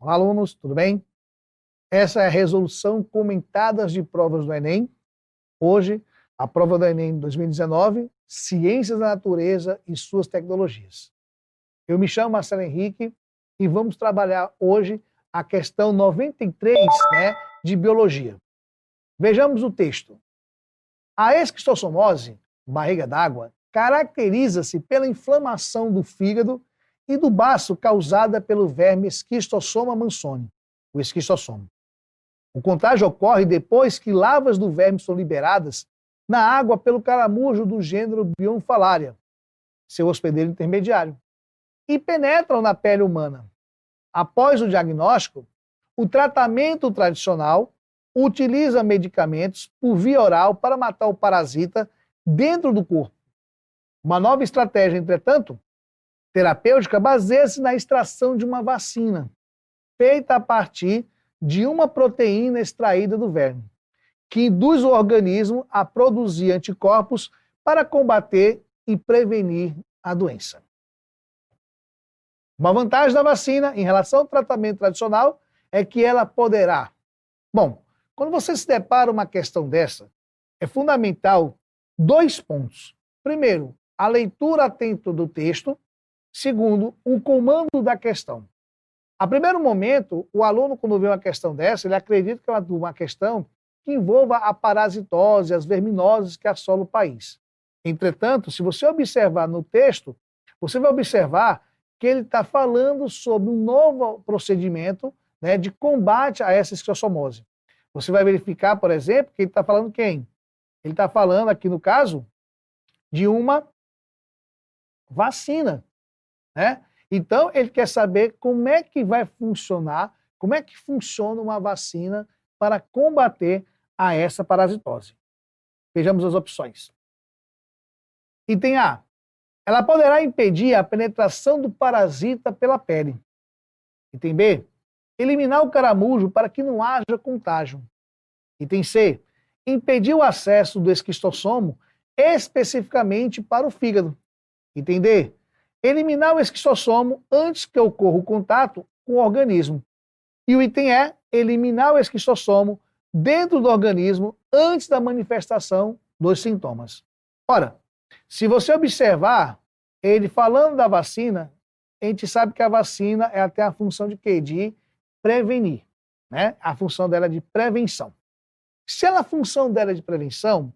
Olá, alunos, tudo bem? Essa é a resolução comentadas de provas do Enem. Hoje, a prova do Enem 2019, Ciências da Natureza e suas tecnologias. Eu me chamo Marcelo Henrique e vamos trabalhar hoje a questão 93, de Biologia. Vejamos o texto. A esquistossomose, barriga d'água, caracteriza-se pela inflamação do fígado e do baço causada pelo verme Esquistossoma mansoni, o esquistossomo. O contágio ocorre depois que larvas do verme são liberadas na água pelo caramujo do gênero Bionfalaria, seu hospedeiro intermediário, e penetram na pele humana. Após o diagnóstico, o tratamento tradicional utiliza medicamentos por via oral para matar o parasita dentro do corpo. Uma nova estratégia, entretanto, terapêutica, baseia-se na extração de uma vacina, feita a partir de uma proteína extraída do verme, que induz o organismo a produzir anticorpos para combater e prevenir a doença. Uma vantagem da vacina em relação ao tratamento tradicional é que ela poderá... Bom, quando você se depara uma questão dessa, é fundamental 2 pontos. Primeiro, a leitura atenta do texto. Segundo, o comando da questão. A primeiro momento, o aluno, quando vê uma questão dessa, ele acredita que é uma questão que envolva a parasitose, as verminoses que assolam o país. Entretanto, se você observar no texto, você vai observar que ele está falando sobre um novo procedimento, de combate a essa esquistossomose. Você vai verificar, por exemplo, que ele está falando quem? Ele está falando aqui, no caso, de uma vacina. Então, ele quer saber como é que vai funcionar, como é que funciona uma vacina para combater a essa parasitose. Vejamos as opções. Item A. Ela poderá impedir a penetração do parasita pela pele. Item B. Eliminar o caramujo para que não haja contágio. Item C. Impedir o acesso do esquistossomo especificamente para o fígado. Item D. Eliminar o esquistossomo antes que ocorra o contato com o organismo. E o item E, eliminar o esquistossomo dentro do organismo antes da manifestação dos sintomas. Ora, se você observar, ele falando da vacina, a gente sabe que a vacina ela tem a função de quê? De prevenir. A função dela é de prevenção. Se a função dela é de prevenção,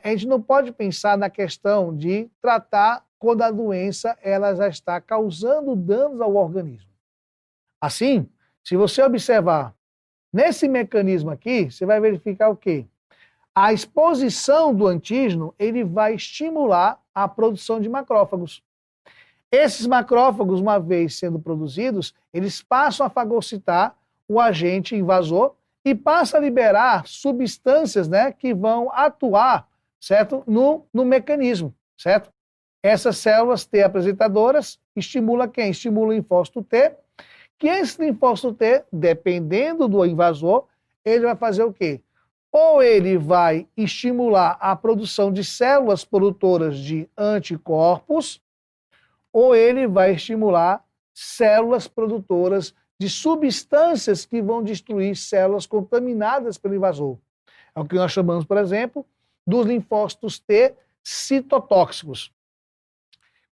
a gente não pode pensar na questão de tratar quando a doença ela já está causando danos ao organismo. Assim, se você observar nesse mecanismo aqui, você vai verificar o quê? A exposição do antígeno ele vai estimular a produção de macrófagos. Esses macrófagos, uma vez sendo produzidos, eles passam a fagocitar o agente invasor e passam a liberar substâncias que vão atuar, certo? No mecanismo, certo? Essas células T apresentadoras estimulam quem? Estimula o linfócito T, que esse linfócito T, dependendo do invasor, ele vai fazer o quê? Ou ele vai estimular a produção de células produtoras de anticorpos, ou ele vai estimular células produtoras de substâncias que vão destruir células contaminadas pelo invasor. É o que nós chamamos, por exemplo, dos linfócitos T citotóxicos.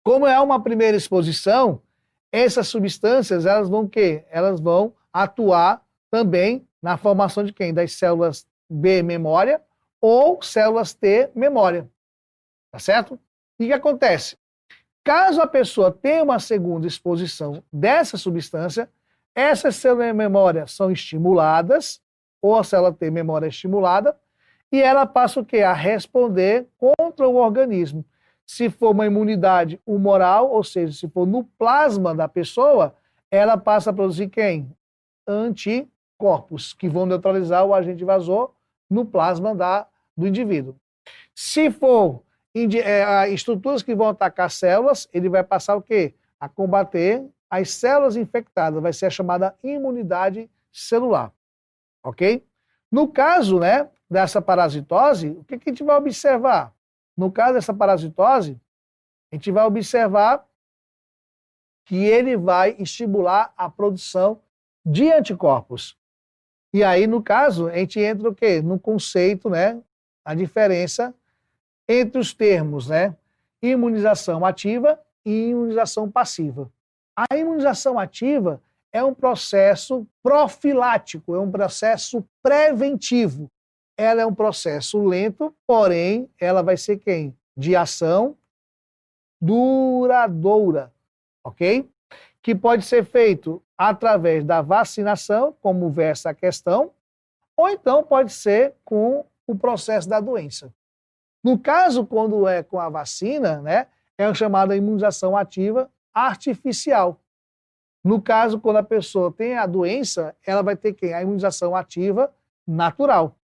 Como é uma primeira exposição, essas substâncias elas vão quê? Elas vão atuar também na formação de quem? Das células B memória ou células T memória. Tá certo? E o que acontece? Caso a pessoa tenha uma segunda exposição dessa substância, essas células memória são estimuladas, ou a célula T memória é estimulada, e ela passa o quê? A responder contra o organismo. Se for uma imunidade humoral, ou seja, se for no plasma da pessoa, ela passa a produzir quem? Anticorpos, que vão neutralizar o agente invasor no plasma do indivíduo. Se for estruturas que vão atacar células, ele vai passar o quê? A combater as células infectadas, vai ser a chamada imunidade celular. Ok? No caso, dessa parasitose, o que a gente vai observar? No caso dessa parasitose, a gente vai observar que ele vai estimular a produção de anticorpos. E aí, no caso, a gente entra o quê? No conceito, né? A diferença entre os termos, né? Imunização ativa e imunização passiva. A imunização ativa é um processo profilático, é um processo preventivo. Ela é um processo lento, porém, ela vai ser quem? De ação duradoura, ok? Que pode ser feito através da vacinação, como versa a questão, ou então pode ser com o processo da doença. No caso, quando é com a vacina, né, é a chamada imunização ativa artificial. No caso, quando a pessoa tem a doença, ela vai ter quem? A imunização ativa natural.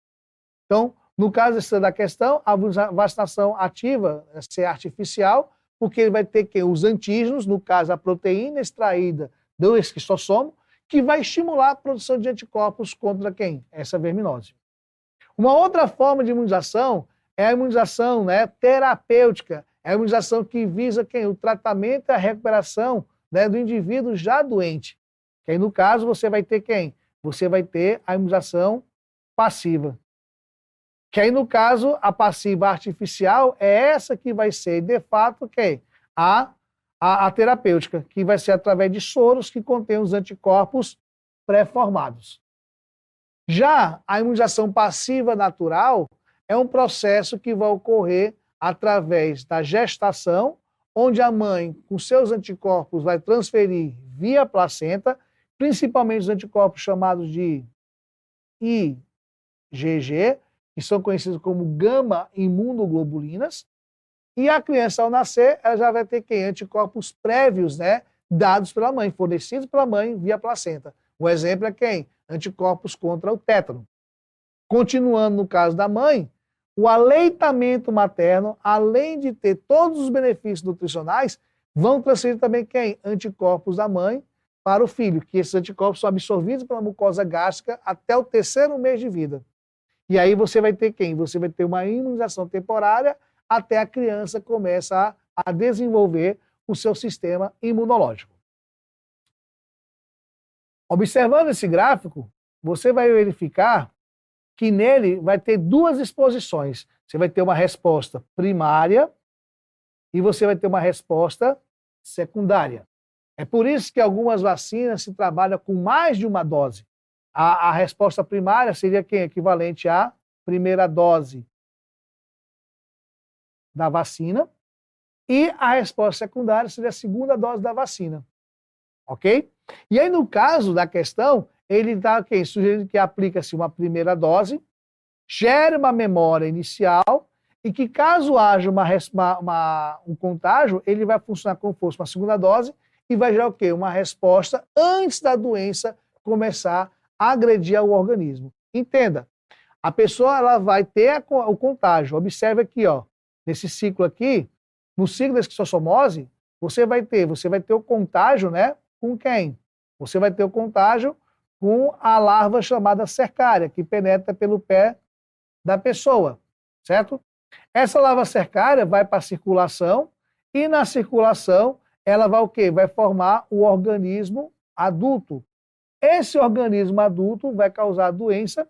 Então, no caso da questão, a vacinação ativa vai ser artificial, porque ele vai ter que os antígenos, no caso a proteína extraída do esquistossomo, que vai estimular a produção de anticorpos contra quem? Essa verminose. Uma outra forma de imunização é a imunização, né, terapêutica, é a imunização que visa quem? O tratamento e a recuperação, né, do indivíduo já doente. Que aí, no caso, você vai ter quem? Você vai ter a imunização passiva. Que aí, no caso, a passiva artificial é essa que vai ser, de fato, quem? A terapêutica, que vai ser através de soros que contêm os anticorpos pré-formados. Já a imunização passiva natural é um processo que vai ocorrer através da gestação, onde a mãe, com seus anticorpos, vai transferir via placenta, principalmente os anticorpos chamados de IgG, que são conhecidos como gama-imunoglobulinas, e a criança, ao nascer, ela já vai ter anticorpos prévios, né, dados pela mãe, fornecidos pela mãe via placenta. O exemplo é quem? Anticorpos contra o tétano. Continuando no caso da mãe, o aleitamento materno, além de ter todos os benefícios nutricionais, vão transferir também quem? Anticorpos da mãe para o filho, que esses anticorpos são absorvidos pela mucosa gástrica até o 3º mês de vida. E aí você vai ter quem? Você vai ter uma imunização temporária até a criança começa a desenvolver o seu sistema imunológico. Observando esse gráfico, você vai verificar que nele vai ter duas exposições. Você vai ter uma resposta primária e você vai ter uma resposta secundária. É por isso que algumas vacinas se trabalham com mais de uma dose. A resposta primária seria quem? Equivalente à primeira dose da vacina. E a resposta secundária seria a segunda dose da vacina. Ok? E aí, no caso da questão, ele está sugerindo que aplica-se uma primeira dose, gere uma memória inicial e que, caso haja um contágio, ele vai funcionar como se fosse uma segunda dose e vai gerar o quê? Uma resposta antes da doença começar a agredir o organismo. Entenda, a pessoa ela vai ter o contágio. Observe aqui, ó, nesse ciclo aqui, no ciclo da esquistossomose, você vai ter o contágio, né? Com quem? Você vai ter o contágio com a larva chamada cercária, que penetra pelo pé da pessoa, certo? Essa larva cercária vai para a circulação e na circulação ela vai o quê? Vai formar o organismo adulto. Esse organismo adulto vai causar doença,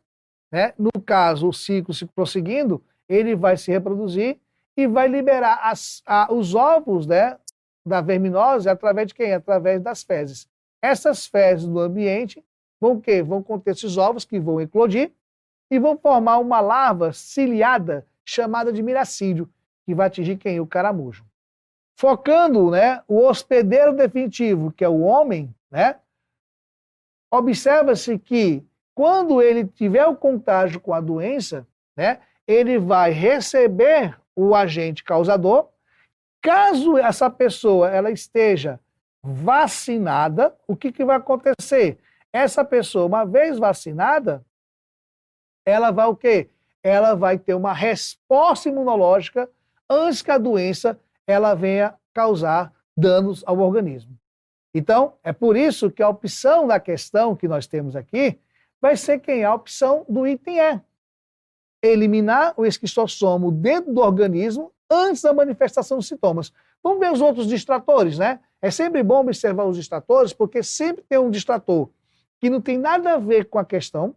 né? No caso, o ciclo se prosseguindo, ele vai se reproduzir e vai liberar os ovos, né, da verminose através de quem? Através das fezes. Essas fezes no ambiente vão o quê? Vão conter esses ovos que vão eclodir e vão formar uma larva ciliada chamada de miracídio, que vai atingir quem? O caramujo. Focando, né, o hospedeiro definitivo, que é o homem, né, observa-se que quando ele tiver o contágio com a doença, né, ele vai receber o agente causador. Caso essa pessoa ela esteja vacinada, o que vai acontecer? Essa pessoa, uma vez vacinada, ela vai o quê? Ela vai ter uma resposta imunológica antes que a doença ela venha causar danos ao organismo. Então, é por isso que a opção da questão que nós temos aqui vai ser quem? A opção do item E. Eliminar o esquistossomo dentro do organismo antes da manifestação dos sintomas. Vamos ver os outros distratores, né? É sempre bom observar os distratores, porque sempre tem um distrator que não tem nada a ver com a questão,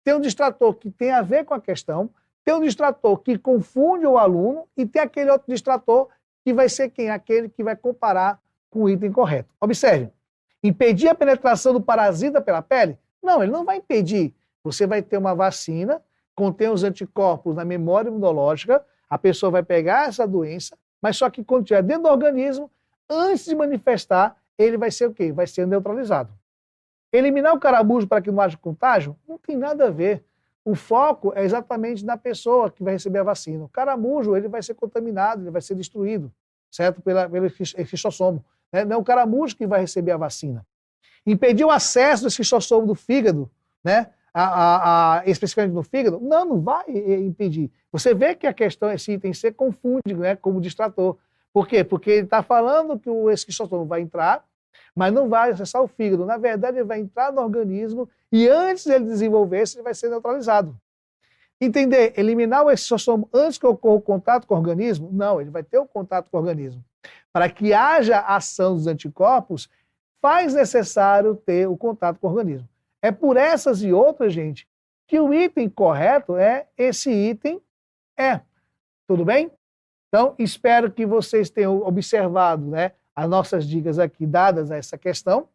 tem um distrator que tem a ver com a questão, tem um distrator que confunde o aluno e tem aquele outro distrator que vai ser quem? Aquele que vai comparar com o item correto. Observe, impedir a penetração do parasita pela pele? Não, ele não vai impedir. Você vai ter uma vacina, contém os anticorpos na memória imunológica, a pessoa vai pegar essa doença, mas só que quando estiver dentro do organismo, antes de manifestar, ele vai ser o quê? Vai ser neutralizado. Eliminar o caramujo para que não haja contágio? Não tem nada a ver. O foco é exatamente na pessoa que vai receber a vacina. O caramujo, ele vai ser contaminado, ele vai ser destruído, certo? Pelo esquistossomo. Né? Não é o caramujo que vai receber a vacina. Impedir o acesso do esquistossomo do fígado, né? Especificamente no fígado? Não, não vai impedir. Você vê que a questão, esse item C confunde, né, como distrator. Por quê? Porque ele está falando que o esquistossomo vai entrar, mas não vai acessar o fígado. Na verdade, ele vai entrar no organismo e antes dele desenvolver-se, ele vai ser neutralizado. Entender, eliminar o esquistossomo antes que ocorra o contato com o organismo? Não, ele vai ter o contato com o organismo. Para que haja ação dos anticorpos, faz necessário ter o contato com o organismo. É por essas e outras, gente, que o item correto é esse item E. Tudo bem? Então, espero que vocês tenham observado, né, as nossas dicas aqui dadas a essa questão.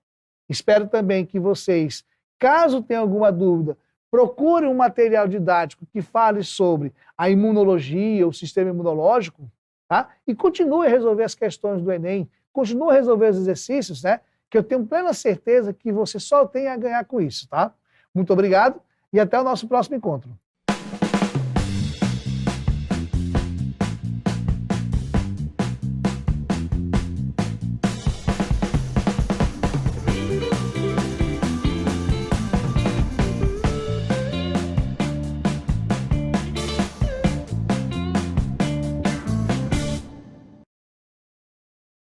Espero também que vocês, caso tenham alguma dúvida, procurem um material didático que fale sobre a imunologia, o sistema imunológico, tá? E continue a resolver as questões do Enem, continue a resolver os exercícios, né? Que eu tenho plena certeza que você só tem a ganhar com isso, tá? Muito obrigado e até o nosso próximo encontro.